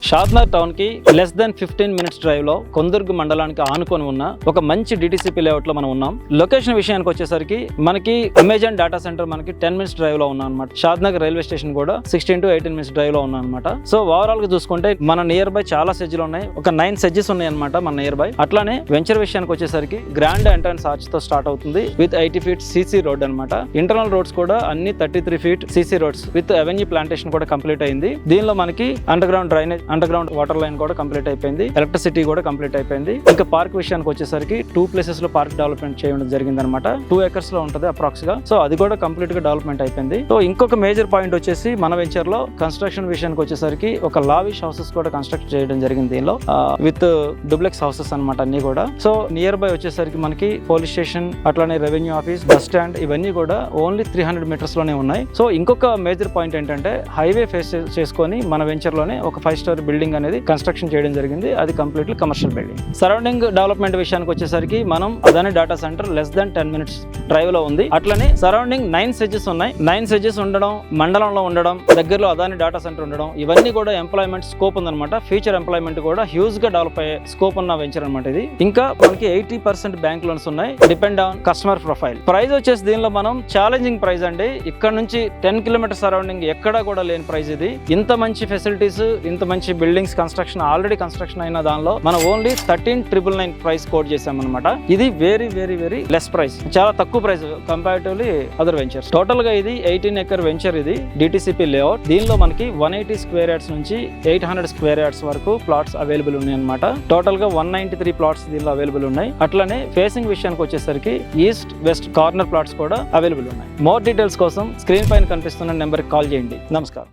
Shadnagar town కి less than 15 minutes drive లో కొందుర్గు మండలానికి ఆనుకొని ఉన్న ఒక మంచి డిటిసిపి లేఅవుట్ లో మనం ఉన్నాం. లొకేషన్ విషయానికి వచ్చేసరికి మనకి అమెజాన్ డేటా సెంటర్ మనకి 10 మినిట్స్ డ్రైవ్ లో ఉన్నాం అనమాట. షాద్నగర్ రైల్వే స్టేషన్ కూడా 16 to 18 మినిట్స్ డ్రైవ్ లో ఉన్నాం అనమాట. సో ఓవరాల్ గా చూసుకుంటే మన నియర్ బై చాలా సెజ్లు ఉన్నాయి. ఒక 9 సెజ్జెస్ ఉన్నాయి అనమాట మన నియర్ బై. అట్లానే వెంచర్ విషయానికి వచ్చేసరికి గ్రాండ్ ఎంట్రన్స్ ఆర్చ్ తో స్టార్ట్ అవుతుంది విత్ 80 feet సిసి రోడ్ అనమాట. ఇంటర్నల్ రోడ్స్ కూడా అన్ని 33 feet CC roads with avenue plantation కూడా కంప్లీట్ అయింది. దీనిలో మనకి under ground drainage, under ground water line కూడా కంప్లీట్ అయిపోయింది. ఎలక్ట్రిసిటీ కూడా కంప్లీట్ అయిపోయింది. ఇంకా పార్క్ విషయానికి వచ్చేసరికి 2 places లో పార్క్ డెవలప్మెంట్ చేయడం జరిగింది అనమాట. 2 acres లో ఉంటుంది అప్రాక్స్ గా. సో అది కూడా కంప్లీట్ గా డెవలప్మెంట్ అయిపోయింది. సో ఇంకొక మేజర్ పాయింట్ వచ్చేసి మన వెంచర్ లో కన్స్ట్రక్షన్ విషయానికి వచ్చేసరికి ఒక లావిష్ హౌసెస్ కూడా కన్స్ట్రక్ట్ చేయడం జరిగింది దీనిలో విత్ డూప్లెక్స్ హౌసెస్ అనమాట అన్ని కూడా. సో నియర్ బై వచ్చేసరికి మనకి పోలీస్ స్టేషన్, అట్లానే రెవెన్యూ ఆఫీస్, బస్ స్టాండ్ ఇవన్నీ కూడా ఓన్లీ 300 meters లోనే ఉన్నాయి. సో ఇంకొక మేజర్ పాయింట్ ఏంటంటే హైవే ఫేస్ చేసుకొని మన వెంచర్ లోనే ఒక 5-star బిల్డింగ్ అనేది కన్స్ట్రక్షన్ చేయడం జరిగింది. అది completely commercial building. Surrounding development విషయానికి వచ్చేసరికి మనం Adani data centre less than 10 minutes drive లో ఉంది. అట్లనే సరౌండింగ్ 9 సెజ్జెస్ ఉన్నాయి. 9 సెజ్జెస్ ఉండడం, మండలంలో ఉండడం, దగ్గరలో అదాని డేటా సెంటర్ ఉండడం, ఇవన్నీ కూడా ఎంప్లాయ్మెంట్ స్కోప్ ఉందన్నమాట. ఫ్యూచర్ ఎంప్లాయ్మెంట్ కూడా హ్యూజ్ గా డెవలప్ అయ్యే స్కోప్ ఉన్న వెంచర్ అనమాట ఇది. ఇంకా మనకి 80% బ్యాంక్ లోన్స్ ఉన్నాయి, depend on customer profile. Price వచ్చేసి దీనిలో మనం ఛాలెంజింగ్ ప్రైస్ అండి. ఇక్కడ నుంచి 10 kilometers సరౌండింగ్ ఎక్కడా కూడా లేని ప్రైస్ ఇది. ఇంత మంచి ఫెసిలిటీస్, ఇంత మంచి బిల్డింగ్స్ కన్స్ట్రక్షన్ ఆల్రెడీ కన్స్ట్రక్షన్ అయిన దానిలో మనం ఓన్లీ 13,999 ప్రైస్ కోట్ చేసామన్నమాట. ఇది very very very less price, చాలా తక్కువ price comparatively other ventures. Total గా ఇది 18 acre వెంచర్. ఇది డిటిసిపి లేఅవుట్. దీనిలో మనకి 180 square yards నుంచి 800 square yards వరకు ప్లాట్స్ అవైలబుల్ ఉన్నాయి అనమాట. టోటల్ గా 193 ప్లాట్స్ దీనిలో అవైలబుల్ ఉన్నాయి. అట్లానే ఫేసింగ్ విషయానికి వచ్చేసరికి ఈస్ట్ వెస్ట్ కార్నర్ ప్లాట్స్ కూడా అవైలబుల్ ఉన్నాయి. మోర్ డీటెయిల్స్ కోసం స్క్రీన్ పైన కనిపిస్తున్న నెంబర్కి కాల్ చేయండి. నమస్కారం.